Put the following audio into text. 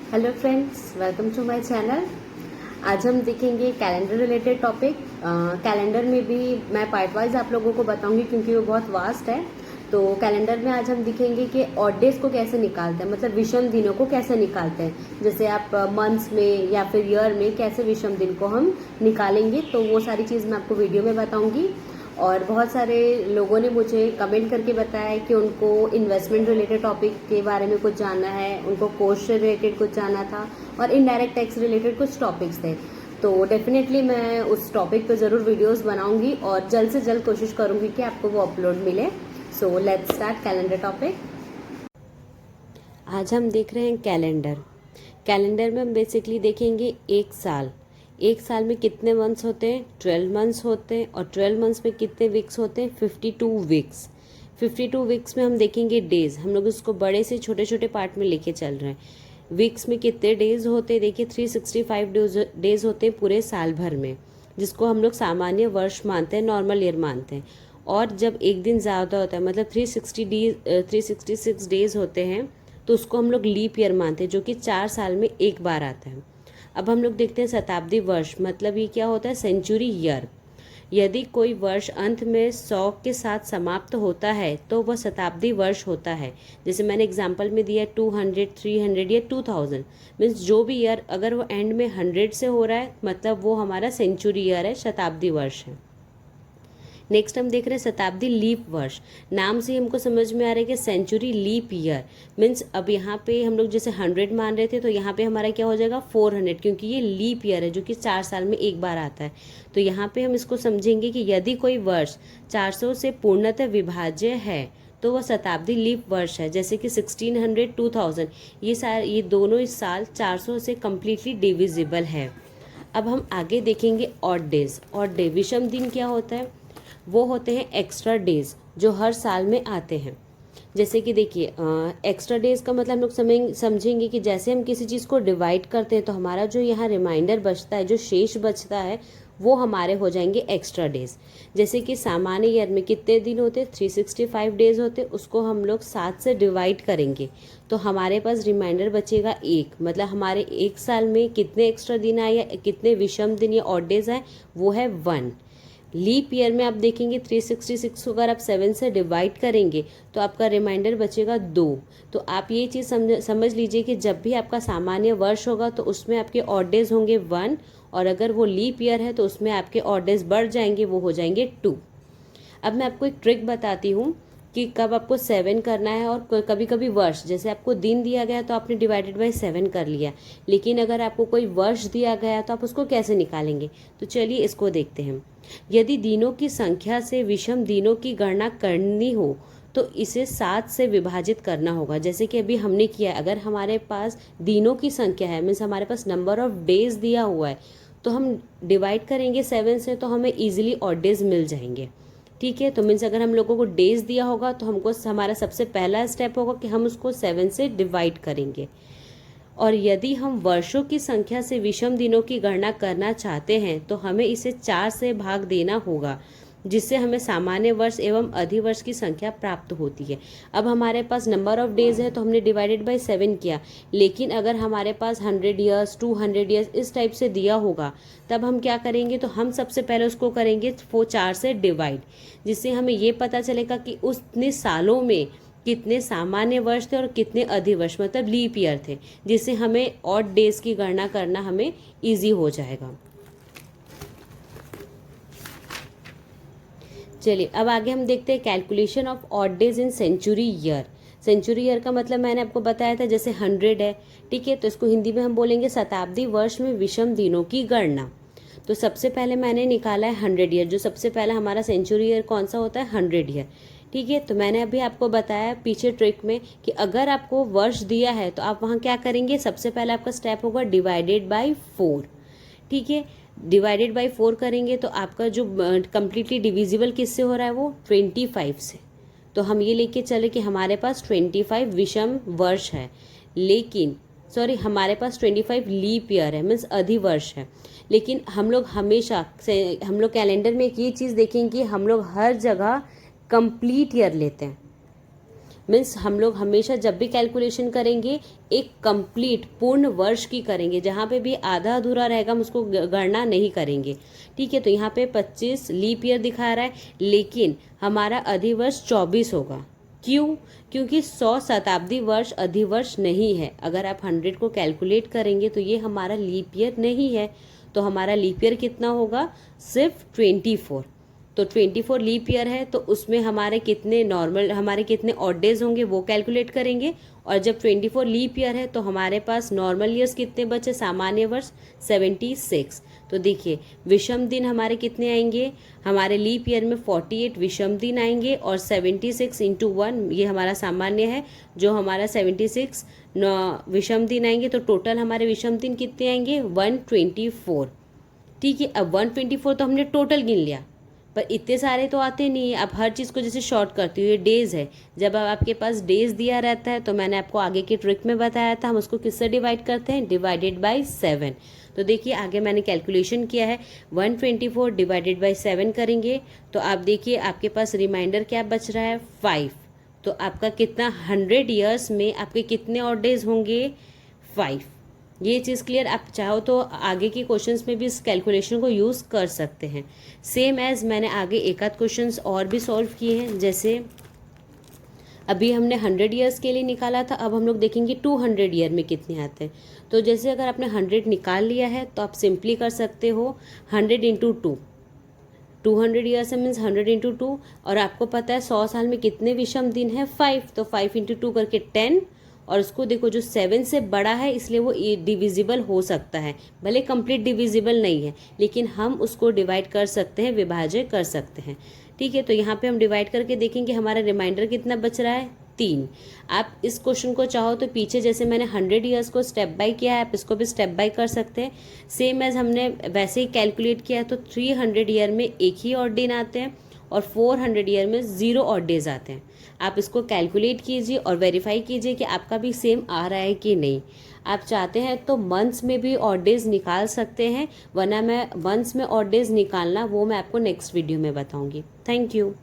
Hello friends, welcome to my channel. आज हम देखेंगे कैलेंडर रिलेटेड टॉपिक। कैलेंडर में भी मैं पार्ट वाइज आप लोगों को बताऊंगी क्योंकि वो बहुत वास्ट है। तो कैलेंडर में आज हम दिखेंगे कि ऑड डेज को कैसे निकालते हैं, मतलब विषम दिनों को कैसे निकालते हैं। जैसे आप मंथ्स में या फिर ईयर में कैसे विषम दिन को हम निकालेंगे, तो वो सारी चीज़ मैं आपको वीडियो में बताऊंगी। और बहुत सारे लोगों ने मुझे कमेंट करके बताया है कि उनको इन्वेस्टमेंट रिलेटेड टॉपिक के बारे में कुछ जानना है, उनको कोर्स से रिलेटेड कुछ जानना था और इनडायरेक्ट टैक्स रिलेटेड कुछ टॉपिक्स थे। तो डेफिनेटली मैं उस टॉपिक पे ज़रूर वीडियोस बनाऊंगी और जल्द से जल्द कोशिश करूंगी कि आपको वो अपलोड मिले। So let's start calendar topic. आज हम देख रहे हैं कैलेंडर। कैलेंडर में हम बेसिकली देखेंगे एक साल में कितने मंथ्स होते हैं, 12 मंथ्स होते हैं। और 12 मंथ्स में कितने वीक्स होते हैं, 52 वीक्स। 52 वीक्स में हम देखेंगे डेज। हम लोग इसको बड़े से छोटे छोटे पार्ट में लेके चल रहे हैं। वीक्स में कितने डेज होते हैं, देखिए 365 डेज होते हैं पूरे साल भर में, जिसको हम लोग सामान्य वर्ष मानते हैं, नॉर्मल ईयर मानते हैं। और जब एक दिन ज़्यादा होता है, मतलब 366 डेज होते हैं, तो उसको हम लोग लीप ईयर मानते हैं, जो कि 4 साल में एक बार आता है। अब हम लोग देखते हैं शताब्दी वर्ष, मतलब ये क्या होता है, सेंचुरी ईयर। यदि कोई वर्ष अंत में 100 के साथ समाप्त होता है तो वह शताब्दी वर्ष होता है। जैसे मैंने एग्जांपल में दिया 200, 300 या 2000, मीन्स जो भी ईयर अगर वो एंड में 100 से हो रहा है, मतलब वो हमारा सेंचुरी ईयर है, शताब्दी वर्ष है। नेक्स्ट हम देख रहे हैं शताब्दी लीप वर्ष। नाम से हमको समझ में आ रहा है कि सेंचुरी लीप ईयर मीन्स अब यहाँ पे हम लोग जैसे 100 मान रहे थे, तो यहाँ पे हमारा क्या हो जाएगा 400, क्योंकि ये लीप ईयर है जो कि 4 साल में एक बार आता है। तो यहाँ पे हम इसको समझेंगे कि यदि कोई वर्ष 400 से पूर्णतः विभाज्य है तो वह शताब्दी लीप वर्ष है। जैसे कि 1600, 2000, ये दोनों इस साल 400 से कम्प्लीटली डिविजिबल है। अब हम आगे देखेंगे ऑड डेज। ऑड डे, विषम दिन क्या होता है, वो होते हैं एक्स्ट्रा डेज जो हर साल में आते हैं। जैसे कि देखिए एक्स्ट्रा डेज का मतलब हम लोग समझेंगे कि जैसे हम किसी चीज़ को डिवाइड करते हैं तो हमारा जो यहाँ रिमाइंडर बचता है, जो शेष बचता है, वो हमारे हो जाएंगे एक्स्ट्रा डेज। जैसे कि सामान्य ईयर में कितने दिन होते, 365 डेज होते, उसको हम लोग 7 से डिवाइड करेंगे तो हमारे पास रिमाइंडर बचेगा 1। मतलब हमारे एक साल में कितने एक्स्ट्रा दिन आए या कितने विषम दिन या ऑड डेज आए, वो है 1। लीप ईयर में आप देखेंगे 366 को अगर आप 7 से डिवाइड करेंगे तो आपका रिमाइंडर बचेगा 2। तो आप ये चीज़ समझ लीजिए कि जब भी आपका सामान्य वर्ष होगा तो उसमें आपके ऑड डेज होंगे 1, और अगर वो लीप ईयर है तो उसमें आपके ऑड डेज बढ़ जाएंगे, वो हो जाएंगे 2। अब मैं आपको एक ट्रिक बताती हूँ कि कब आपको 7 करना है। और कभी कभी वर्ष, जैसे आपको दिन दिया गया तो आपने डिवाइडेड बाय 7 कर लिया, लेकिन अगर आपको कोई वर्ष दिया गया तो आप उसको कैसे निकालेंगे, तो चलिए इसको देखते हैं। यदि दिनों की संख्या से विषम दिनों की गणना करनी हो तो इसे 7 से विभाजित करना होगा। जैसे कि अभी हमने किया, अगर हमारे पास दिनों की संख्या है, मीन्स हमारे पास नंबर ऑफ डेज दिया हुआ है, तो हम डिवाइड करेंगे 7 से तो हमें ईजिली ऑड डेज मिल जाएंगे। ठीक है, तो मीन्स अगर हम लोगों को डेज दिया होगा तो हमको हमारा सबसे पहला स्टेप होगा कि हम उसको 7 से डिवाइड करेंगे। और यदि हम वर्षों की संख्या से विषम दिनों की गणना करना चाहते हैं तो हमें इसे 4 से भाग देना होगा, जिससे हमें सामान्य वर्ष एवं अधिवर्ष की संख्या प्राप्त होती है। अब हमारे पास नंबर ऑफ डेज है तो हमने डिवाइडेड बाय 7 किया, लेकिन अगर हमारे पास 100 ईयर्स, 200 ईयर्स इस टाइप से दिया होगा, तब हम क्या करेंगे, तो हम सबसे पहले उसको करेंगे 4 से डिवाइड, जिससे हमें ये पता चलेगा कि उतने सालों में कितने सामान्य वर्ष थे और कितने अधिवर्ष, मतलब लीप ईयर थे, जिससे हमें ऑड डेज की गणना करना हमें ईजी हो जाएगा। चलिए अब आगे हम देखते हैं calculation of odd days in century year. Century year का मतलब मैंने आपको बताया था, जैसे 100 है, ठीक है, तो इसको हिंदी में हम बोलेंगे शताब्दी वर्ष में विषम दिनों की गणना। तो सबसे पहले मैंने निकाला है 100 ईयर, जो सबसे पहला हमारा सेंचुरी ईयर कौन सा होता है, 100 ईयर। ठीक है, तो मैंने अभी आपको बताया पीछे ट्रिक में कि अगर आपको वर्ष दिया है तो आप वहाँ क्या करेंगे, सबसे पहले आपका स्टेप होगा डिवाइडेड बाय 4। ठीक है, डिवाइडेड बाय 4 करेंगे तो आपका जो कम्प्लीटली डिविजिबल किससे हो रहा है, वो 25 से। तो हम ये लेके चले कि हमारे पास 25 विषम वर्ष है, लेकिन सॉरी हमारे पास 25 लीप ईयर है, मीन्स अधिवर्ष है। लेकिन हम लोग हमेशा से, हम लोग कैलेंडर में एक ये चीज़ देखेंगे कि हम लोग हर जगह कंप्लीट ईयर लेते हैं। मीन्स हम लोग हमेशा जब भी कैलकुलेशन करेंगे एक कंप्लीट पूर्ण वर्ष की करेंगे, जहाँ पे भी आधा अधूरा रहेगा हम उसको गणना नहीं करेंगे। ठीक है, तो यहाँ पे 25 लीप ईयर दिखा रहा है, लेकिन हमारा अधिवर्ष 24 होगा। क्यों? क्योंकि 100 शताब्दी वर्ष अधिवर्ष नहीं है। अगर आप 100 को कैलकुलेट करेंगे तो ये हमारा लीप ईयर नहीं है। तो हमारा लीप ईयर कितना होगा? सिर्फ 24। तो 24 लीप ईयर है तो उसमें हमारे कितने ऑड डेज होंगे वो कैलकुलेट करेंगे। और जब 24 लीप ईयर है तो हमारे पास नॉर्मल ईयर्स कितने बचे? सामान्य वर्ष 76। तो देखिए विषम दिन हमारे कितने आएंगे? हमारे लीप ईयर में 48 विषम दिन आएंगे और 76 इंटू 1 ये हमारा सामान्य है, जो हमारा 76 विषम दिन आएंगे। तो टोटल हमारे विषम दिन कितने आएंगे? 124। ठीक है, अब 124 तो हमने टोटल गिन लिया, पर इतने सारे तो आते नहीं है। आप हर चीज़ को जैसे शॉर्ट करती हूँ, ये डेज है, जब आपके पास डेज दिया रहता है तो मैंने आपको आगे की ट्रिक में बताया था हम उसको किससे डिवाइड करते हैं? Divided by 7। तो देखिए आगे मैंने कैलकुलेशन किया है, 124 डिवाइडेड बाय 7 करेंगे तो आप देखिए आपके पास रिमाइंडर क्या बच रहा है? 5। तो आपका कितना 100 ईयर्स में आपके कितने और डेज होंगे? 5। ये चीज़ क्लियर? आप चाहो तो आगे के क्वेश्चंस में भी इस कैलकुलेशन को यूज़ कर सकते हैं। सेम एज मैंने आगे एक आध क्वेश्चंस और भी सॉल्व किए हैं, जैसे अभी हमने 100 ईयर्स के लिए निकाला था, अब हम लोग देखेंगे 200 ईयर में कितने आते हैं। तो जैसे अगर आपने 100 निकाल लिया है तो आप सिंपली कर सकते हो 100 इंटू 2। 200 ईयर्स है मीन्स 100 इंटू 2, और आपको पता है 100 साल में कितने विषम दिन है? 5। तो 5 इंटू 2 करके 10। और उसको देखो जो 7 से बड़ा है इसलिए वो डिविजिबल हो सकता है, भले कंप्लीट डिविजिबल नहीं है, लेकिन हम उसको डिवाइड कर सकते हैं, विभाज्य कर सकते हैं। ठीक है, तो यहाँ पे हम डिवाइड करके देखेंगे हमारा रिमाइंडर कितना बच रहा है? 3। आप इस क्वेश्चन को चाहो तो पीछे जैसे मैंने 100 ईयर्स को स्टेप बाय किया है, आप इसको भी स्टेप बाय कर सकते हैं। सेम एज हमने वैसे ही कैलकुलेट किया है, तो 300 ईयर में एक ही ऑड दिन आते हैं और 400 ईयर में 0 ऑड डेज आते हैं। आप इसको कैलकुलेट कीजिए और वेरीफाई कीजिए कि आपका भी सेम आ रहा है कि नहीं। आप चाहते हैं तो मंथ्स में भी ऑड डेज निकाल सकते हैं, वरना मैं मंथ्स में ऑड डेज निकालना वो मैं आपको नेक्स्ट वीडियो में बताऊंगी। Thank you.